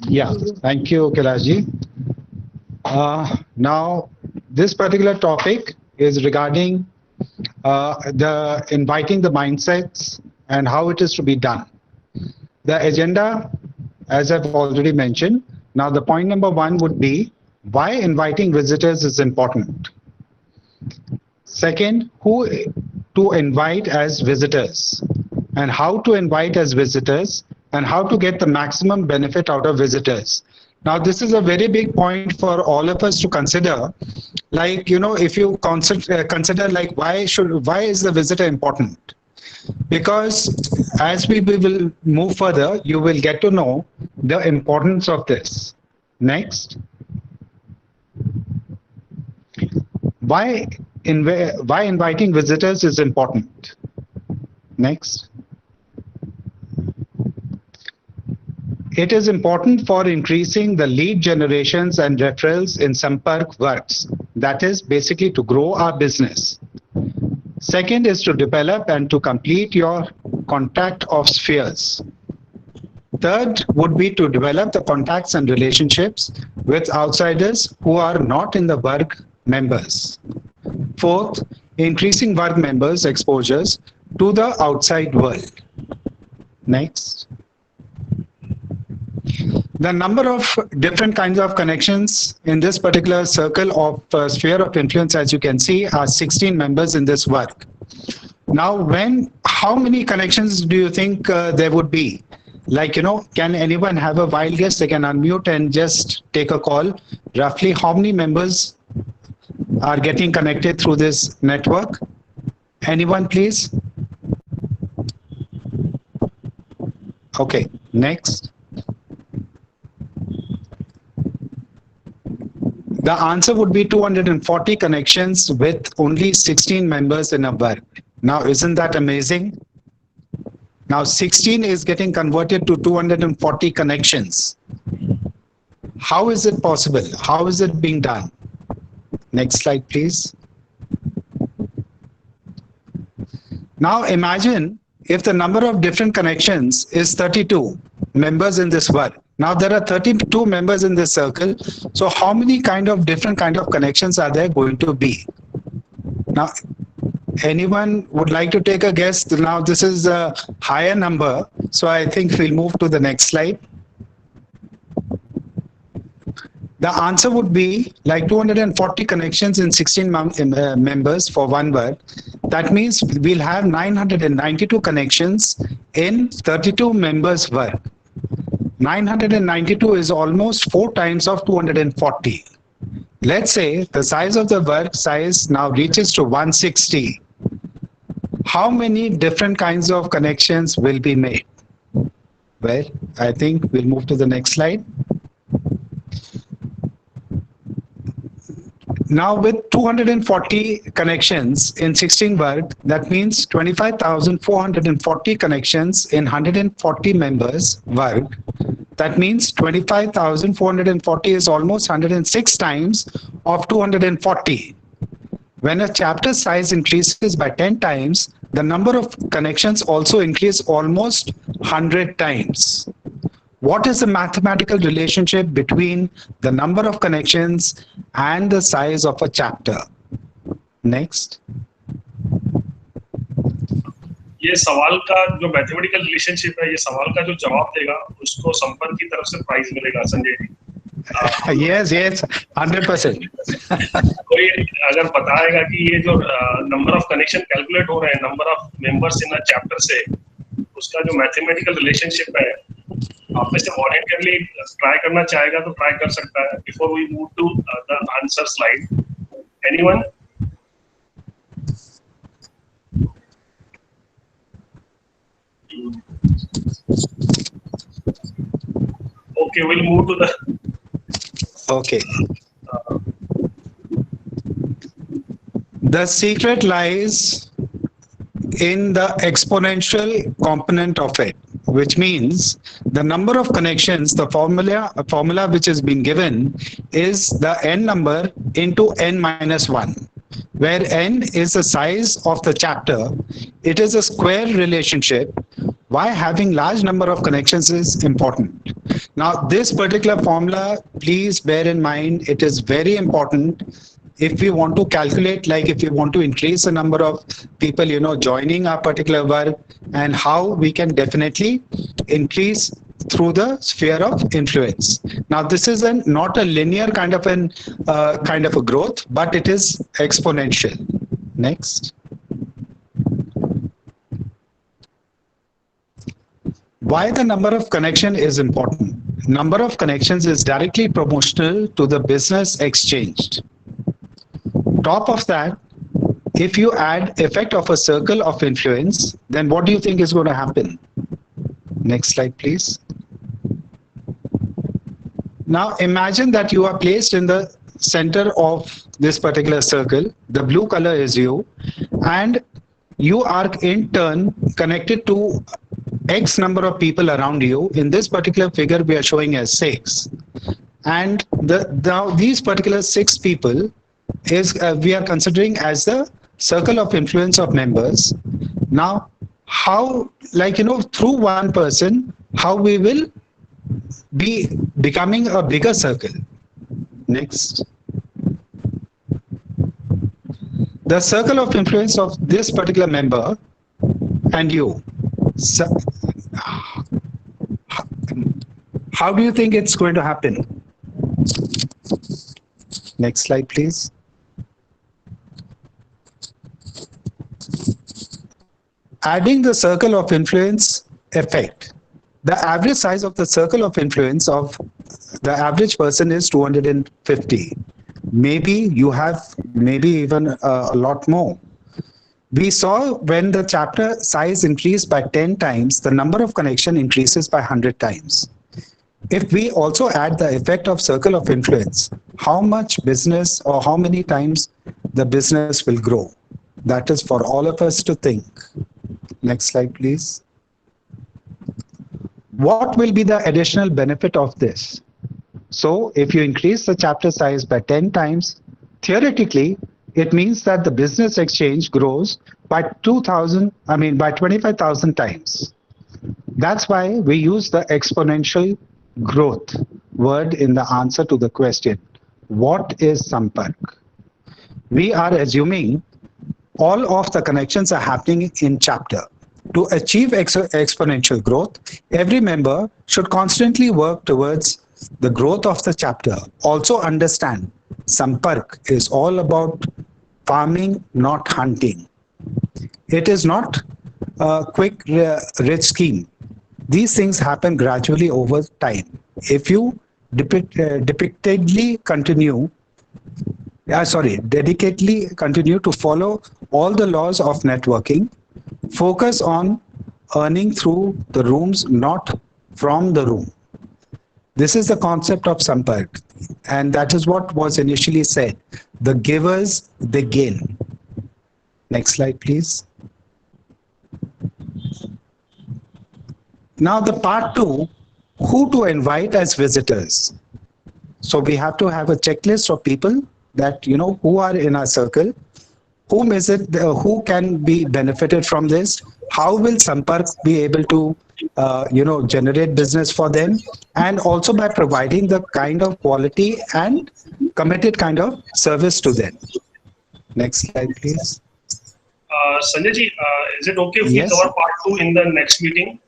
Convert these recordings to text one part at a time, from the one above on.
Yeah, thank you, Kailash. Now, this particular topic is regarding the inviting the mindsets and how it is to be done. The agenda, as I've already mentioned, now the point number one would be why inviting visitors is important. Second, who to invite as visitors and how to invite as visitors and how to get the maximum benefit out of visitors. Now, this is a very big point for all of us to consider. Like, if you consider like why is the visitor important? Because as we will move further, you will get to know the importance of this. Next, why why inviting visitors is important. Next, it is important for increasing the lead generations and referrals in Sampark works. That is basically to grow our business. Second is to develop and to complete your contact of spheres. Third would be to develop the contacts and relationships with outsiders who are not in the work members. Fourth, increasing work members' exposures to the outside world. Next. The number of different kinds of connections in this particular circle of sphere of influence, as you can see, are 16 members in this work. Now, how many connections do you think there would be? Like, can anyone have a wild guess? They can unmute and just take a call. Roughly how many members are getting connected through this network? Anyone, please? Okay, next. The answer would be 240 connections with only 16 members in a work. Now, isn't that amazing? Now, 16 is getting converted to 240 connections. How is it possible? How is it being done? Next slide, please. Now, imagine if the number of different connections is 32 members in this work. Now, there are 32 members in this circle. So how many different kind of connections are there going to be? Now, anyone would like to take a guess? Now, this is a higher number. So I think we'll move to the next slide. The answer would be like 240 connections in 16 members for one work. That means we'll have 992 connections in 32 members work. 992 is almost 4 times of 240. Let's say the size of the work size now reaches to 160. How many different kinds of connections will be made? Well, I think we'll move to the next slide. Now with 240 connections in 16 work, that means 25,440 connections in 140 members work. That means 25,440 is almost 106 times of 240. When a chapter size increases by 10 times, the number of connections also increase almost 100 times. What is the mathematical relationship between the number of connections and the size of a chapter? Next. ये सवाल का जो mathematical relationship है, ये सवाल का जो जवाब देगा उसको संपर्क की तरफ से प्राइज मिलेगा संजय जी. Yes, 100%. कोई अगर बताएगा कि ये जो नंबर ऑफ कनेक्शन कैलकुलेट हो रहे हैं number of members in a chapter से, उसका जो मैथमेटिकल रिलेशनशिप है, आप में से वॉलंटियरली ट्राई करना चाहेगा तो ट्राई कर सकता है. Before we move to the answer slide, anyone? Okay, we'll move to the. Okay. The secret lies in the exponential component of it, which means the number of connections, the formula which has been given is the n number into n minus 1, where n is the size of the chapter. It is a square relationship why having large number of connections is important. Now, this particular formula, please bear in mind, it is very important if we want to calculate, like if we want to increase the number of people, joining our particular work, and how we can definitely increase through the sphere of influence. Now, this is not a linear kind of a growth, but it is exponential. Next. Why the number of connection is important? Number of connections is directly proportional to the business exchanged. Top of that, if you add effect of a circle of influence, then what do you think is going to happen? Next slide, please. Now imagine that you are placed in the center of this particular circle. The blue color is you, and you are in turn connected to X number of people around you. In this particular figure, we are showing as 6. And these particular 6 people is we are considering as the circle of influence of members. Now, how, through one person, how we will be becoming a bigger circle. Next. The circle of influence of this particular member and you. So, how do you think it's going to happen? Next slide, please. Adding the circle of influence effect. The average size of the circle of influence of the average person is 250. Maybe you have even a lot more. We saw when the chapter size increased by 10 times, the number of connection increases by 100 times. If we also add the effect of circle of influence, how much business or how many times the business will grow? That is for all of us to think. Next slide, please. What will be the additional benefit of this? So if you increase the chapter size by 10 times, theoretically, it means that the business exchange grows by 25,000 times. That's why we use the exponential growth word in the answer to the question, what is Sampark? We are assuming all of the connections are happening in chapter. To achieve exponential growth, every member should constantly work towards the growth of the chapter. Also understand, Sampark is all about farming, not hunting. It is not a quick, rich scheme. These things happen gradually over time. If you dedicatedly continue to follow all the laws of networking, focus on earning through the rooms, not from the room. This is the concept of Sampark, and that is what was initially said. The givers, they gain. Next slide, please. Now the part 2, who to invite as visitors. So we have to have a checklist of people that, who are in our circle, who can be benefited from this, how will Sampark be able to generate business for them, and also by providing the kind of quality and committed kind of service to them. Next slide, please. Sanjay ji, is it okay if we cover part 2 in the next meeting?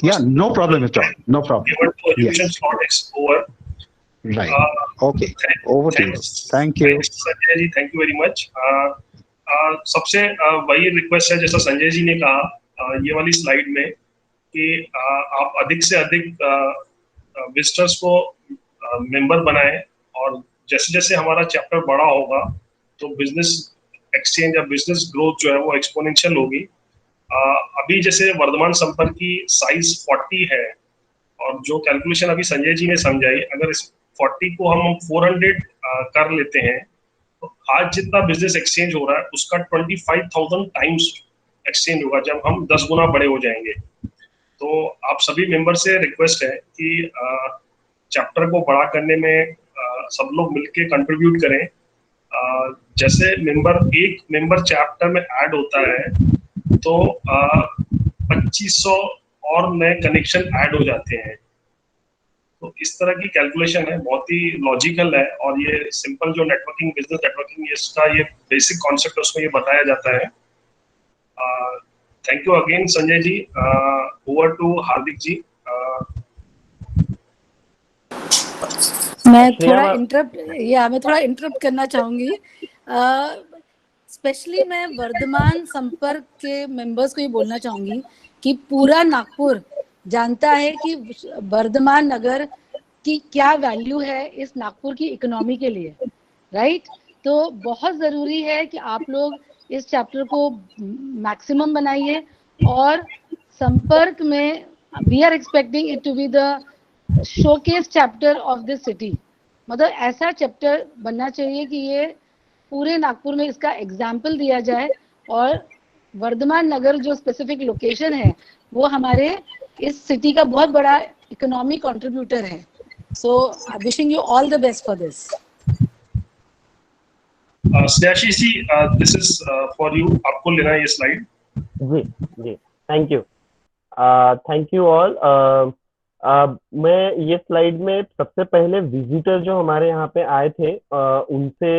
Yeah, no problem at all. No problem. Education slot is over. Right. Okay. Over to you. Thank you. Sanjay ji, thank you very much. सबसे वही request है जैसा संजय जी ने कहा ये वाली slide में कि आप अधिक से अधिक विजिटर्स को मेंबर बनाएं, और जैसे जैसे हमारा चैप्टर बड़ा होगा तो बिजनेस एक्सचेंज या बिजनेस ग्रोथ जो है वो एक्सपोनेंशियल होगी। अभी जैसे वर्धमान संपर्क की साइज 40 है, और जो कैलकुलेशन अभी संजय जी ने समझाई, अगर इस 40 को हम 400 कर लेते हैं तो आज जितना बिजनेस एक्सचेंज हो रहा है उसका 25,000 टाइम्स एक्सचेंज होगा जब हम 10 गुना बड़े हो जाएंगे। तो आप सभी मेंबर से रिक्वेस्ट है कि चैप्टर को बड़ा करने में सब लोग मिलके कंट्रीब्यूट करें। जैसे एक मेंबर चैप्टर में ऐड होता है तो 2500 और नए कनेक्शन ऐड हो जाते हैं। तो इस तरह की कैलकुलेशन है, बहुत ही लॉजिकल है, और ये सिंपल जो नेटवर्किंग, बिजनेस नेटवर्किंग, इसका ये बेसिक कॉन्सेप्ट है, उसमें ये बताया जाता है। Thank you again Sanjay ji. Over to Hardik ji. मैं श्रेया थोड़ा मैम, इंटरप्ट करना चाहूंगी। स्पेशली मैं वर्धमान संपर्क के मेंबर्स को ये बोलना चाहूंगी कि पूरा नागपुर जानता है कि वर्धमान नगर की क्या वैल्यू है इस नागपुर की इकोनॉमी के लिए, राइट? तो बहुत ज़रूरी है कि आप लोग इस चैप्टर को मैक्सिमम बनाइए, और संपर्क में we are expecting it to be the showcase chapter of this city. मतलब ऐसा चैप्टर बनना चाहिए कि ये पूरे नागपुर में इसका एग्जाम्पल दिया जाए, और वर्धमान नगर जो स्पेसिफिक लोकेशन है वो हमारे इस सिटी का बहुत बड़ा इकोनॉमिक कंट्रीब्यूटर है। So wishing you all the best for this. Snehashish ji, this is for you, आपको लेना है ये स्लाइड। जी जी, thank you, thank you all. मैं ये स्लाइड में सबसे पहले विजिटर जो हमारे यहाँ पे आए थे उनसे